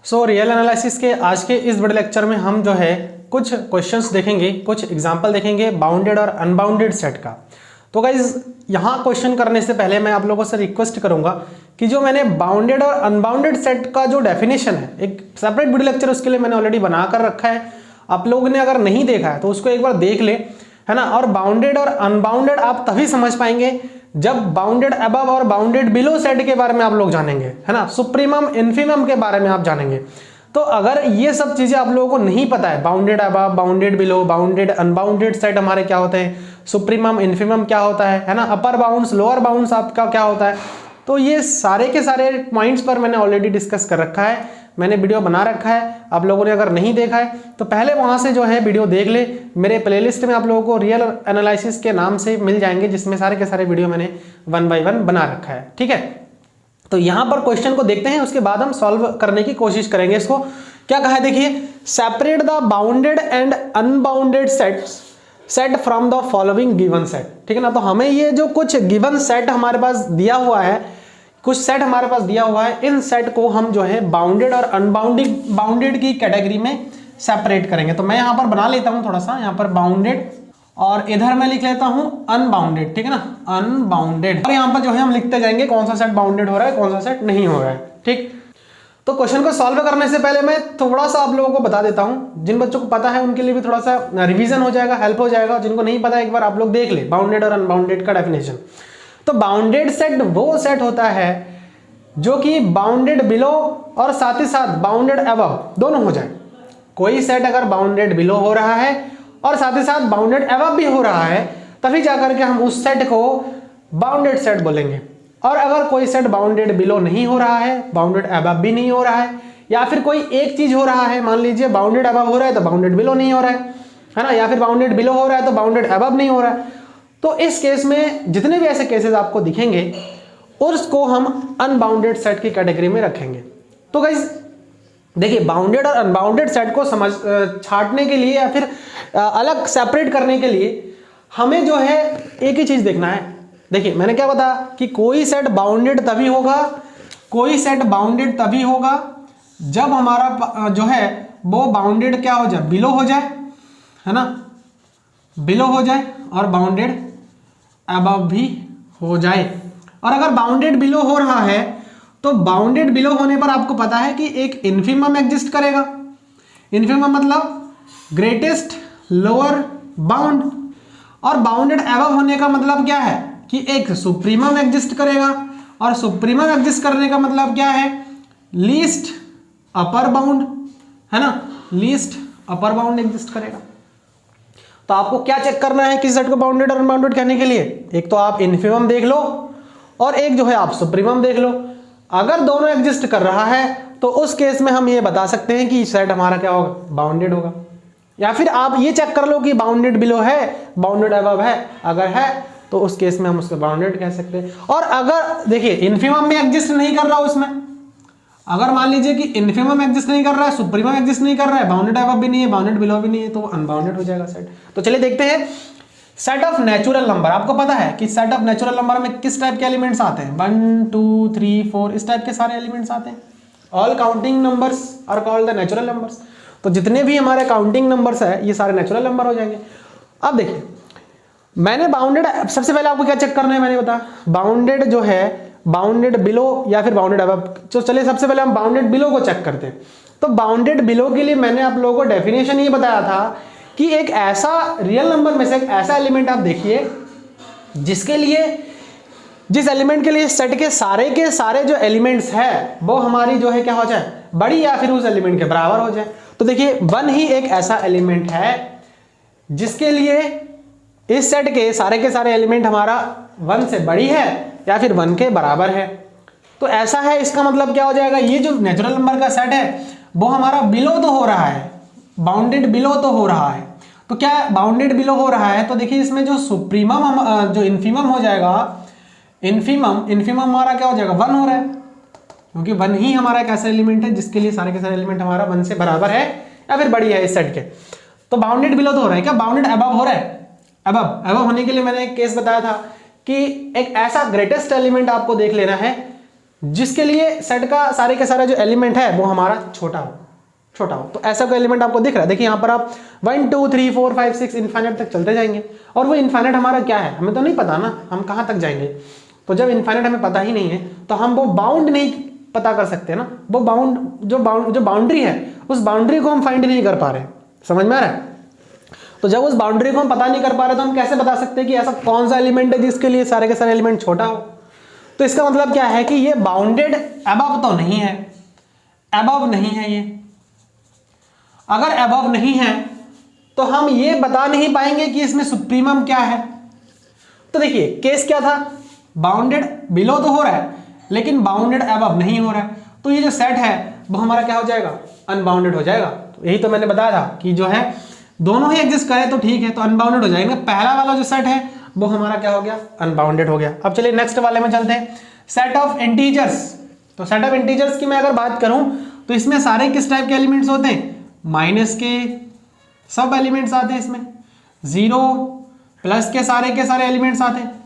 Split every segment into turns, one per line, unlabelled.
So real analysis के आज के इस बड़े लेक्चर में हम जो है कुछ क्वेश्चंस देखेंगे, कुछ एग्जांपल देखेंगे बाउंडेड और अनबाउंडेड सेट का। तो गाइज यहाँ क्वेश्चन करने से पहले मैं आप लोगों से रिक्वेस्ट करूंगा कि जो मैंने बाउंडेड और अनबाउंडेड सेट का जो डेफिनेशन है, एक सेपरेट वीडियो लेक्चर उसके लिए मैंने ऑलरेडी बना कर रखा है। आप लोगों ने अगर नहीं देखा है तो उसको एक बार देख ले, है ना। और बाउंडेड और अनबाउंडेड आप तभी समझ पाएंगे जब बाउंडेड अबव और बाउंडेड बिलो सेट के बारे में आप लोग जानेंगे, है ना। सुप्रीमम इन्फीमम के बारे में आप जानेंगे। तो अगर ये सब चीजें आप लोगों को नहीं पता है, bounded above, bounded below, bounded unbounded set हमारे क्या होते हैं, सुप्रीमम इन्फीमम क्या होता है ना, अपर बाउंड्स लोअर बाउंड्स आपका क्या होता है, तो ये सारे के सारे पॉइंट्स पर मैंने ऑलरेडी डिस्कस कर रखा है, मैंने वीडियो बना रखा है। आप लोगों ने अगर नहीं देखा है तो पहले वहां से जो है वीडियो देख ले। मेरे प्लेलिस्ट में आप लोगों को रियल एनालिसिस के नाम से मिल जाएंगे, जिसमें सारे के सारे वीडियो मैंने 1 बाय 1 बना रखा है, ठीक है। तो यहाँ पर क्वेश्चन को देखते हैं, उसके बाद हम सॉल्व करने की कोशिश करेंगे। इसको क्या कहा है देखिए, separate the bounded and unbounded set from the following given set, ठीक है ना। तो हमें ये जो कुछ गिवन सेट हमारे पास दिया हुआ है, कुछ सेट हमारे पास दिया हुआ है, इन सेट को हम जो है बाउंडेड और अनबाउंडेड की कैटेगरी में सेपरेट करेंगे। तो मैं यहाँ पर बना लेता हूँ थोड़ा सा, यहाँ पर बाउंडेड और इधर मैं लिख लेता हूँ अनबाउंडेड, ठीक है ना, अनबाउंडेड। और यहाँ पर जो है हम लिखते जाएंगे कौन सा सेट बाउंडेड हो रहा है, कौन सा सेट नहीं हो रहा है, ठीक। तो क्वेश्चन को सॉल्व करने से पहले मैं थोड़ा सा आप लोगों को बता देता हूँ, जिन बच्चों को पता है उनके लिए भी थोड़ा सा रिवीजन हो जाएगा, हेल्प हो जाएगा। जिनको नहीं पता एक बार आप लोग देख ले बाउंडेड और अनबाउंडेड का डेफिनेशन। तो बाउंडेड सेट वो सेट होता है जो कि बाउंडेड बिलो और साथ ही साथ बाउंडेड अबव दोनों हो जाए। कोई सेट अगर बाउंडेड बिलो हो रहा है और साथ ही साथ बाउंडेड अबव भी हो रहा है, तभी जाकर के हम उस सेट को बाउंडेड सेट बोलेंगे। और अगर कोई सेट बाउंडेड बिलो नहीं हो रहा है, बाउंडेड अबव भी नहीं हो रहा है, या फिर कोई एक चीज हो रहा है, मान लीजिए बाउंडेड अबव हो रहा है तो बाउंडेड बिलो नहीं हो रहा है ना, या फिर बाउंडेड बिलो हो रहा है तो बाउंडेड अबव नहीं हो रहा है, तो इस केस में जितने भी ऐसे केसेस आपको दिखेंगे उसको हम अनबाउंडेड सेट की कैटेगरी में रखेंगे। तो गाइस देखिए, बाउंडेड और अनबाउंडेड सेट को छांटने के लिए या फिर अलग सेपरेट करने के लिए हमें जो है एक ही चीज देखना है। देखिए मैंने क्या बताया कि कोई सेट बाउंडेड तभी होगा, कोई सेट बाउंडेड तभी होगा जब हमारा जो है वो बाउंडेड क्या हो जाए, बिलो हो जाए, है ना, बिलो हो जाए और बाउंडेड अबव भी हो जाए। और अगर बाउंडेड बिलो हो रहा है तो बाउंडेड बिलो होने पर आपको पता है कि एक इन्फीमम एग्जिस्ट करेगा। इन्फीमम मतलब ग्रेटेस्ट लोअर बाउंड, और बाउंडेड अबव होने का मतलब क्या है कि एक सुप्रीमम एग्जिस्ट करेगा, और सुप्रीमम एग्जिस्ट करने का मतलब क्या है, लीस्ट अपर बाउंड, है ना, लीस्ट अपर बाउंड एग्जिस्ट करेगा। तो आपको क्या चेक करना है किसी सेट को बाउंडेड और अनबाउंडेड कहने के लिए, एक तो आप इन्फीमम देख लो और एक जो है आप सुप्रीमम देख लो। अगर दोनों एग्जिस्ट कर रहा है तो उस केस में हम ये बता सकते हैं कि सेट हमारा क्या होगा, बाउंडेड होगा। या फिर आप ये चेक कर लो कि बाउंडेड बिलो है, बाउंडेड अबव है, अगर है तो उस केस में हम उसको बाउंडेड कह सकते हैं। और अगर देखिए इन्फीमम में एग्जिस्ट नहीं कर रहा उसमें, अगर मान लीजिए कि इन्फीमम एग्जिस्ट नहीं कर रहा है, सुप्रीमम एग्जिस्ट नहीं कर रहा है, बाउंडेड अबव भी नहीं है, बाउंडेड बिलो भी नहीं है, तो अनबाउंडेड हो जाएगा सेट। तो चलिए देखते हैं सेट ऑफ नेचुरल नंबर। आपको पता है कि सेट ऑफ नेचुरल नंबर में किस टाइप के एलिमेंट्स आते हैं, 1 2 3 4 इस टाइप के सारे एलिमेंट्स आते हैं। All counting numbers are called the natural numbers. तो जितने भी हमारे काउंटिंग नंबर्स है ये सारे नेचुरल नंबर हो जाएंगे। अब देखिए मैंने बाउंडेड, सबसे पहले आपको क्या चेक करना है, मैंने बताया बाउंडेड जो है बाउंडेड बिलो या फिर बाउंडेड अबव। तो चलिए सबसे पहले हम बाउंडेड बिलो को चेक करते हैं। तो बाउंडेड बिलो के लिए मैंने आप लोगों को डेफिनेशन ये बताया था कि एक ऐसा रियल नंबर में से एक ऐसा एलिमेंट आप देखिए जिसके लिए, जिस एलिमेंट के लिए सेट के सारे जो एलिमेंट्स है वो हमारी जो है क्या हो जाए, बड़ी या फिर उस एलिमेंट के बराबर हो जाए। तो देखिए 1 ही एक ऐसा एलिमेंट है जिसके लिए इस सेट के सारे एलिमेंट हमारा 1 से बड़ी है या फिर 1 के बराबर है। तो ऐसा है, इसका मतलब क्या हो जाएगा, ये जो नेचुरल नंबर का सेट है वो हमारा बिलो तो हो रहा है, बाउंडेड बिलो तो हो रहा है। तो क्या बाउंडेड बिलो हो रहा है, तो देखिए इसमें जो सुप्रीमम जो इन्फीमम हो जाएगा, इन्फीमम हमारा क्या हो जाएगा, 1 हो रहा है, क्योंकि 1 ही हमारा एक ऐसा एलिमेंट है जिसके लिए सारे के सारे एलिमेंट हमारा 1 से बराबर है या फिर बड़ी है इस सेट के। तो बाउंडेड बिलो तो हो रहा है, क्या बाउंडेड अबव हो रहा है, अबव होने के लिए मैंने एक केस बताया था कि एक ऐसा ग्रेटेस्ट एलिमेंट आपको देख लेना है जिसके लिए सेट का सारे के सारे जो एलिमेंट है वो हमारा छोटा हो। तो ऐसा कोई एलिमेंट आपको दिख रहा है, देखिए यहाँ पर आप 1 2 3 4 5 6 इन्फाइनाइट तक चलते जाएंगे, और वो इन्फाइनाइट हमारा क्या है हमें तो नहीं पता ना, हम कहाँ तक जाएंगे। तो जब इन्फाइनाइट हमें पता ही नहीं है तो हम वो बाउंड नहीं पता कर सकते ना, वो जो बाउंड्री है उस बाउंड्री को हम फाइंड नहीं कर पा रहे। समझ में आ रहा है? तो जब उस बाउंड्री को हम पता नहीं कर पा रहे तो हम कैसे बता सकते हैं कि ऐसा कौन सा एलिमेंट है जिसके लिए सारे के सारे एलिमेंट छोटा हो। तो इसका मतलब क्या है कि ये बाउंडेड अबव तो नहीं है, अबव नहीं है ये। अगर अबव नहीं है तो हम ये बता नहीं पाएंगे कि इसमें सुप्रीमम क्या है। तो देखिए केस क्या था, बाउंडेड बिलो तो हो रहा है लेकिन बाउंडेड अबव नहीं हो रहा है, तो ये जो सेट है वो हमारा क्या हो जाएगा, अनबाउंडेड हो जाएगा। तो यही तो मैंने बताया था कि जो है दोनों ही एग्जिस्ट करे तो ठीक है, तो अनबाउंडेड हो जाएगा। पहला वाला जो सेट है वो हमारा क्या हो गया, अनबाउंडेड हो गया। अब चलिए नेक्स्ट वाले में चलते हैं, सेट ऑफ इंटीजर्स। तो सेट ऑफ इंटीजर्स की मैं अगर बात करूं तो इसमें सारे किस टाइप के एलिमेंट्स होते हैं, माइनस के सब एलिमेंट्स आते हैं इसमें, 0 प्लस के सारे एलिमेंट्स आते हैं।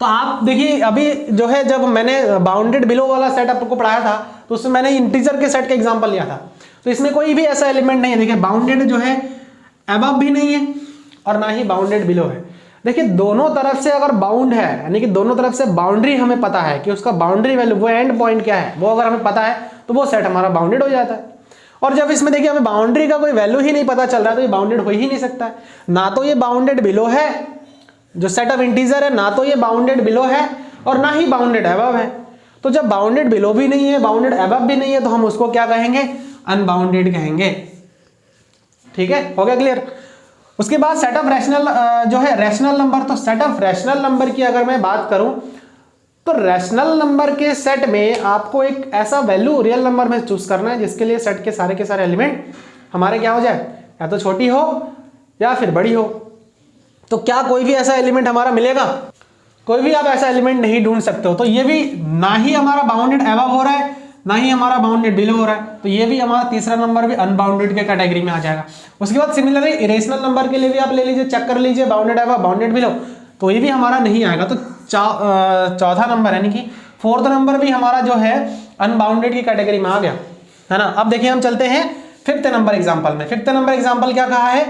तो आप देखिए अभी जो है जब मैंने बाउंडेड बिलो वाला सेट आपको पढ़ाया था तो उसमें मैंने इंटीजर के सेट का एग्जांपल लिया था, तो इसमें कोई भी ऐसा एलिमेंट नहीं है। देखिए बाउंडेड जो है अबव भी नहीं है और ना ही बाउंडेड बिलो है। देखिए दोनों तरफ से अगर बाउंड है, यानी कि दोनों तरफ से बाउंड्री हमें पता है कि उसका बाउंड्री वैल्यू वो एंड पॉइंट क्या है, वो अगर हमें पता है तो वो सेट हमारा बाउंडेड हो जाता है। और जब इसमें देखिए हमें बाउंड्री का कोई वैल्यू ही नहीं पता चल रहा है तो ये बाउंडेड हो ही नहीं सकता है। ना तो ये बाउंडेड बिलो है, जो सेट ऑफ इंटीजर है ना तो ये बाउंडेड बिलो है और ना ही बाउंडेड अबव है। तो जब बाउंडेड बिलो भी नहीं है, बाउंडेड अबव भी नहीं है, तो हम उसको क्या कहेंगे, अनबाउंडेड कहेंगे। ठीक है, हो गया क्लियर। उसके बाद सेट ऑफ रैशनल जो है रैशनल नंबर, तो सेट ऑफ रैशनल नंबर की अगर मैं बात करूं तो रैशनल नंबर के सेट में आपको एक ऐसा वैल्यू रियल नंबर में चूज करना है जिसके लिए सेट के सारे एलिमेंट हमारे क्या हो जाए, या तो छोटी हो या फिर बड़ी हो। तो क्या कोई भी ऐसा एलिमेंट हमारा मिलेगा, कोई भी आप ऐसा एलिमेंट नहीं ढूंढ सकते हो। तो ये भी ना ही हमारा बाउंडेड अबव हो रहा है ना ही हमारा बाउंडेड बिलो हो रहा है, तो ये भी हमारा तीसरा नंबर भी अनबाउंडेड के कैटेगरी में आ जाएगा। उसके बाद सिमिलरली इरेशनल नंबर के लिए भी आप ले लीजिए, चेक कर लीजिए बाउंडेड अबव बाउंडेड बिलो, तो ये भी हमारा नहीं आएगा। तो चौथा नंबर यानी कि फोर्थ नंबर भी हमारा जो है अनबाउंडेड की कैटेगरी में आ गया, है ना। अब देखिए हम चलते हैं फिफ्थ नंबर एग्जाम्पल में। फिफ्थ नंबर एग्जाम्पल क्या कहा है,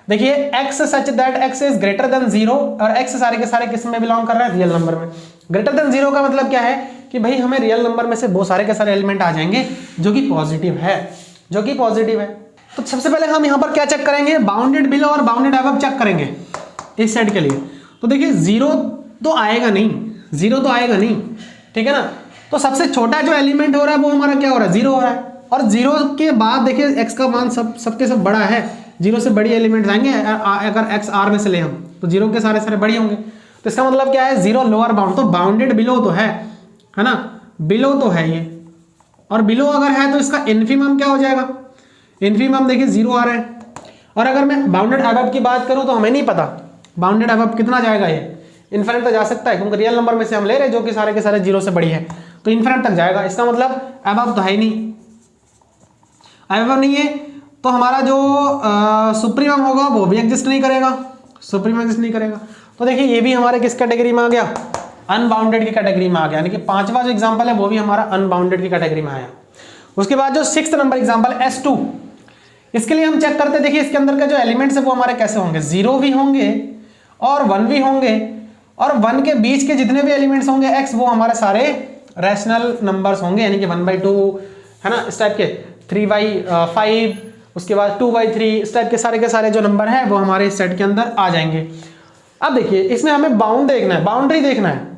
देखिए x such that x is greater than 0, और x सारे के सारे किस में बिलोंग कर रहा है, रियल नंबर में। ग्रेटर देन 0 का मतलब क्या है कि भाई हमें रियल नंबर में से वो सारे के सारे एलिमेंट आ जाएंगे जो कि पॉजिटिव है, जो कि पॉजिटिव है। तो सबसे पहले हम यहाँ पर क्या चेक करेंगे, बाउंडेड बिलो और बाउंडेड अबव चेक करेंगे इस सेट के लिए। तो देखिए 0 तो आएगा नहीं, 0 तो आएगा नहीं, ठीक है ना। तो सबसे छोटा जो एलिमेंट हो रहा है वो हमारा क्या हो रहा है, 0 हो रहा है। और 0 के बाद देखिए x का मान सबके सब बड़ा है, 0 से बड़ी एलिमेंट्स आएंगे। अगर x r में से ले हम तो 0 के सारे बड़े होंगे। तो इसका मतलब क्या है, 0 लोअर बाउंड, तो बाउंडेड बिलो तो है ना, बिलो तो है ये, और बिलो अगर है तो इसका इन्फीमम क्या हो जाएगा, इन्फीमम देखिए 0 आ रहा है। और अगर मैं बाउंडेड अबव की बात करूं तो हमें नहीं पता बाउंडेड अबव कितना जाएगा, ये इन्फिनिट तक जा सकता है क्योंकि रियल नंबर में से हम ले रहे हैं जो कि सारे के सारे 0 से बड़ी है, तो इन्फिनिट तक जाएगा। इसका मतलब अबव तो है ही नहीं, अबव नहीं है तो हमारा जो सुप्रीमम होगा वो भी एग्जिस्ट नहीं करेगा, सुप्रीमम एग्जिस्ट नहीं करेगा। तो देखिए ये भी हमारे किस कैटेगरी में आ गया, अनबाउंडेड की कैटेगरी में आ गया, यानी कि पांचवा जो एग्जांपल है वो भी हमारा अनबाउंडेड की कैटेगरी में आया। उसके बाद जो सिक्स्थ नंबर एग्जांपल S2, इसके लिए हम चेक करते हैं। देखिए इसके अंदर के जो एलिमेंट्स है वो हमारे कैसे होंगे, 0 भी होंगे और 1 भी होंगे, और 1 के बीच के जितने भी एलिमेंट्स होंगे x, वो हमारे सारे रैशनल नंबर्स होंगे, यानी कि 1/2 है ना, इस टाइप के 3/5, उसके बाद 2/3, इस टाइप के सारे जो नंबर हैं वो हमारे इस सेट के अंदर आ जाएंगे। अब देखिए इसमें हमें बाउंड देखना है, बाउंड्री देखना है।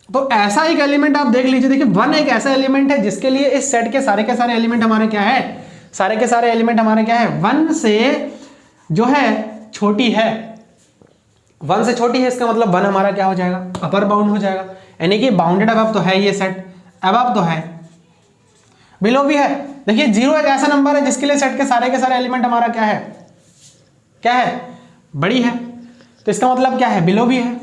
तो ऐसा एक एलिमेंट आप देख लीजिए, देखिए 1 एक ऐसा एलिमेंट है जिसके लिए इस सेट के सारे एलिमेंट हमारे क्या है, सारे के सारे एलिमेंट हमारे क्या है, 1 से जो है छोटी है, 1 से छोटी है। इसका मतलब 1 हमारा क्या हो जाएगा, अपर बाउंड हो जाएगा, यानी कि बाउंडेड अबव तो है ये सेट, अबव तो है, बिलो भी है। देखिए 0 एक ऐसा नंबर है जिसके लिए सेट के सारे एलिमेंट हमारा क्या है, क्या है, बड़ी है, तो इसका मतलब क्या है, बिलो भी है।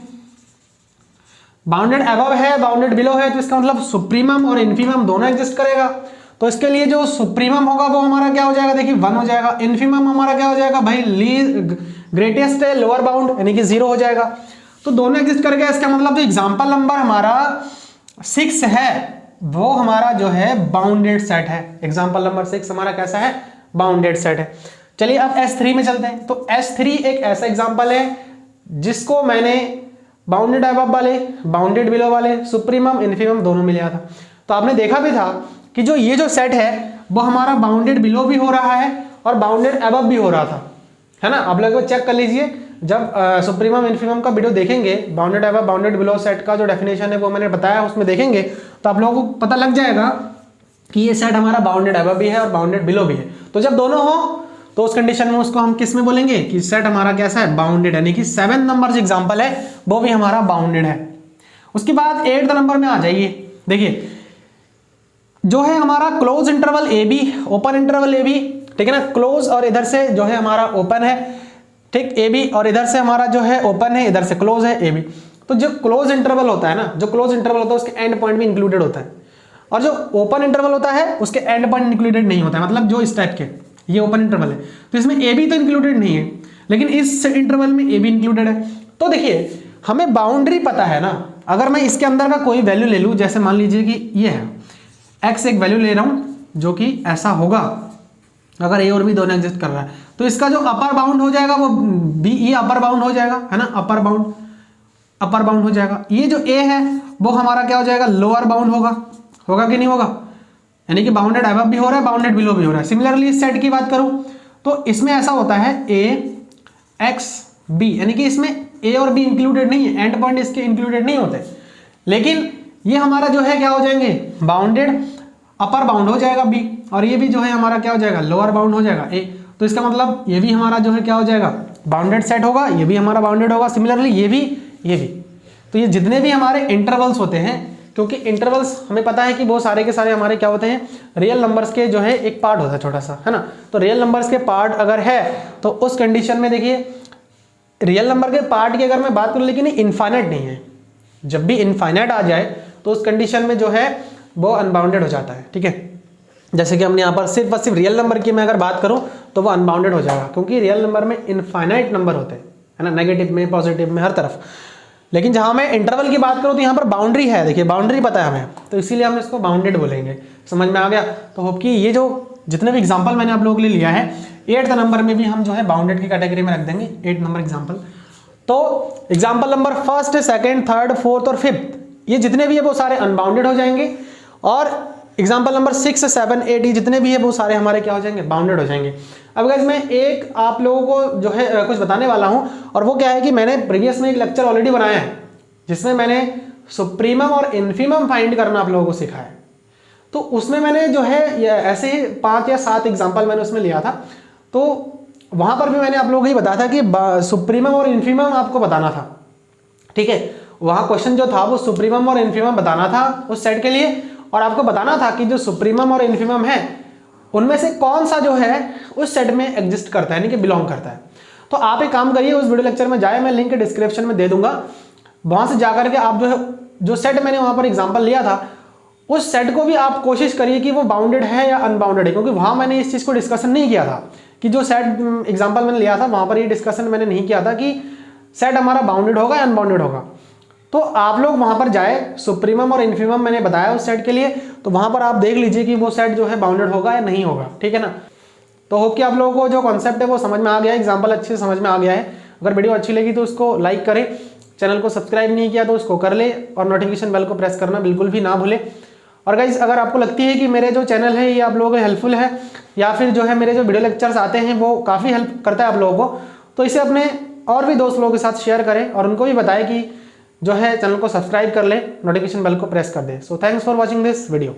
बाउंडेड अबव है, बाउंडेड बिलो है, तो इसका मतलब सुप्रीमम और इन्फीमम दोनों एग्जिस्ट करेगा। तो इसके लिए जो सुप्रीमम होगा वो हमारा क्या हो जाएगा, देखिए 1 हो जाएगा। इन्फीमम हमारा क्या हो जाएगा भाई, ग्रेटेस्ट है, लोअर बाउंड, यानी कि 0 हो जाएगा। तो दोनों एग्जिस्ट करेगा। इसका मतलब जो एग्जांपल नंबर हमारा 6 है वो हमारा जो है बाउंडेड सेट है। एग्जांपल नंबर 6 हमारा कैसा है, बाउंडेड सेट है। चलिए अब S3 में चलते हैं। तो S3 एक ऐसा एग्जांपल है जिसको मैंने बाउंडेड अबव वाले, बाउंडेड बिलो वाले, सुप्रीमम इन्फीमम दोनों में लिया था। तो आपने देखा भी था कि जो ये जो सेट है वो हमारा बाउंडेड बिलो भी हो रहा है और बाउंडेड अबव भी हो रहा था, है ना। आप लोग चेक कर लीजिए, जब सुप्रीमम इन्फीमम का वीडियो देखेंगे, bounded above bounded below set का जो डेफिनेशन है वो मैंने बताया, उसमें देखेंगे तो आप लोगों को पता लग जाएगा कि ये सेट हमारा बाउंडेड अबव भी है और बाउंडेड बिलो भी है। तो जब दोनों हो तो उस कंडीशन में उसको हम किस में बोलेंगे कि सेट हमारा कैसा है, बाउंडेड, यानी कि 7 नंबर जो एग्जांपल है वो भी हमारा बाउंडेड है। उसके बाद 8 नंबर में आ जाइए। देखिए जो है हमारा close interval A B, open interval A B, ठीक है ना। क्लोज और इधर से जो है हमारा ओपन है, ठीक, ए बी, और इधर से हमारा जो है ओपन है, इधर से क्लोज है ए बी। तो जो क्लोज इंटरवल होता है ना, जो क्लोज इंटरवल होता है उसके एंड पॉइंट भी इंक्लूडेड होता है, और जो ओपन इंटरवल होता है उसके एंड पॉइंट इंक्लूडेड नहीं होता है। मतलब जो इस टाइप के, ये ओपन इंटरवल है तो इसमें ए बी तो इंक्लूडेड नहीं है, लेकिन इस इंटरवल में ए बी इंक्लूडेड है। तो देखिए हमें बाउंड्री पता है ना, अगर मैं इसके अंदर का कोई वैल्यू ले लूँ, जैसे मान लीजिए कि ये है एक्स, एक वैल्यू ले रहा हूँ जो कि ऐसा होगा, अगर ए और बी दोनों एग्जिस्ट कर रहा है तो इसका जो अपर बाउंड हो जाएगा वो बी, ये अपर बाउंड हो जाएगा, है ना, अपर बाउंड हो जाएगा। ये जो ए है वो हमारा क्या हो जाएगा, लोअर बाउंड होगा कि नहीं होगा, यानी कि बाउंडेड अबव भी हो रहा है, बाउंडेड बिलो भी हो रहा है। सिमिलरली इस सेट की बात करूं तो इसमें ऐसा होता है ए एक्स बी, यानी कि इसमें ए और बी इंक्लूडेड नहीं है, एंड पॉइंट इसके इंक्लूडेड नहीं होते, लेकिन ये हमारा जो है क्या हो जाएंगे, बाउंडेड अपर बाउंड हो जाएगा बी, और ये भी जो है हमारा क्या हो जाएगा, लोअर बाउंड हो जाएगा ए। तो इसका मतलब ये भी हमारा जो है क्या हो जाएगा, बाउंडेड सेट होगा, ये भी हमारा बाउंडेड होगा। सिमिलरली ये भी। तो ये जितने भी हमारे इंटरवल्स होते हैं, क्योंकि इंटरवल्स हमें पता है कि वो सारे के सारे हमारे क्या होते हैं, रियल नंबर्स के जो है एक पार्ट होता है छोटा सा, है ना। तो रियल नंबर्स के पार्ट अगर है तो उस कंडीशन में देखिए रियल नंबर के पार्ट की अगर मैं बात करूं, लेकिन इनफाइनाइट नहीं है, जब भी इनफाइनाइट आ जाए तो उस कंडीशन में जो है वो अनबाउंडेड हो जाता है, ठीक है। जैसे कि हमने यहाँ पर सिर्फ और सिर्फ रियल नंबर की मैं अगर बात करूं तो वो अनबाउंडेड हो जाएगा, क्योंकि रियल नंबर में इनफाइनाइट नंबर होते हैं, है ना, नेगेटिव में, पॉजिटिव में, हर तरफ। लेकिन जहां मैं इंटरवल की बात करूं तो यहाँ पर बाउंड्री है, देखिए बाउंड्री पता है हमें, तो इसीलिए हम इसको बाउंडेड बोलेंगे। समझ में आ गया। तो होप कि ये जो जितने भी एग्जांपल मैंने आप लोगों के लिए लिया है, 8th नंबर में भी हम जो है बाउंडेड की कैटेगरी में रख देंगे 8 नंबर एग्जाम्पल। तो example number 1st, 2nd, 3rd, 4th और 5th ये जितने भी है वो सारे अनबाउंडेड हो जाएंगे, और एग्जाम्पल नंबर 6, 7, 8 ये जितने भी है वो सारे हमारे क्या हो जाएंगे, बाउंडेड हो जाएंगे। अब गाइस मैं एक आप लोगों को जो है कुछ बताने वाला हूं, और वो क्या है कि मैंने प्रीवियस में एक लेक्चर ऑलरेडी बनाया है जिसमें मैंने सुप्रीमम और इन्फीमम फाइंड करना आप लोगों को सिखाया है। तो उसमें मैंने जो है ऐसे ही 5 या 7 एग्जाम्पल मैंने उसमें लिया था। तो वहां पर भी मैंने आप लोगों को ये बताया था कि सुप्रीमम और इन्फीमम आपको बताना था, ठीक है। वहां क्वेश्चन जो था वो सुप्रीमम और इन्फीमम बताना था उस सेट के लिए, और आपको बताना था कि जो सुप्रीमम और इन्फीमम है उनमें से कौन सा जो है उस सेट में एग्जिस्ट करता है, यानी कि बिलोंग करता है। तो आप एक काम करिए, उस वीडियो लेक्चर में जाए, मैं लिंक डिस्क्रिप्शन में दे दूंगा, वहां से जाकर के आप जो है जो सेट मैंने वहां पर एग्जांपल लिया था उस सेट को भी आप कोशिश करिए कि वो बाउंडेड है या अनबाउंडेड है, क्योंकि वहां मैंने इस चीज को डिस्कशन नहीं किया था कि जो सेट एग्जांपल मैंने लिया था वहां पर ये डिस्कशन मैंने नहीं किया था कि सेट हमारा बाउंडेड होगा या अनबाउंडेड होगा। तो आप लोग वहां पर जाए, सुप्रीमम और इन्फीमम मैंने बताया उस सेट के लिए, तो वहां पर आप देख लीजिए कि वो सेट जो है बाउंडेड होगा या नहीं होगा, ठीक है ना। तो होप कि आप लोगों को जो कॉन्सेप्ट है वो समझ में आ गया है, एग्जांपल अच्छे से समझ में आ गया है। अगर वीडियो अच्छी लगी तो उसको लाइक करें, चैनल को सब्सक्राइब नहीं किया तो उसको कर ले, और नोटिफिकेशन बेल को प्रेस करना बिल्कुल भी ना भूले। और गाइस अगर आपको लगती है कि मेरे जो चैनल है ये आप लोगों को हेल्पफुल है, या फिर जो है मेरे जो वीडियो लेक्चर्स आते हैं वो काफ़ी हेल्प करता है आप लोगों को, तो इसे अपने और भी दोस्त लोगों के साथ शेयर करें और उनको भी बताएं कि जो है चैनल को सब्सक्राइब कर ले, नोटिफिकेशन बेल को प्रेस कर दे। So thanks for watching this video.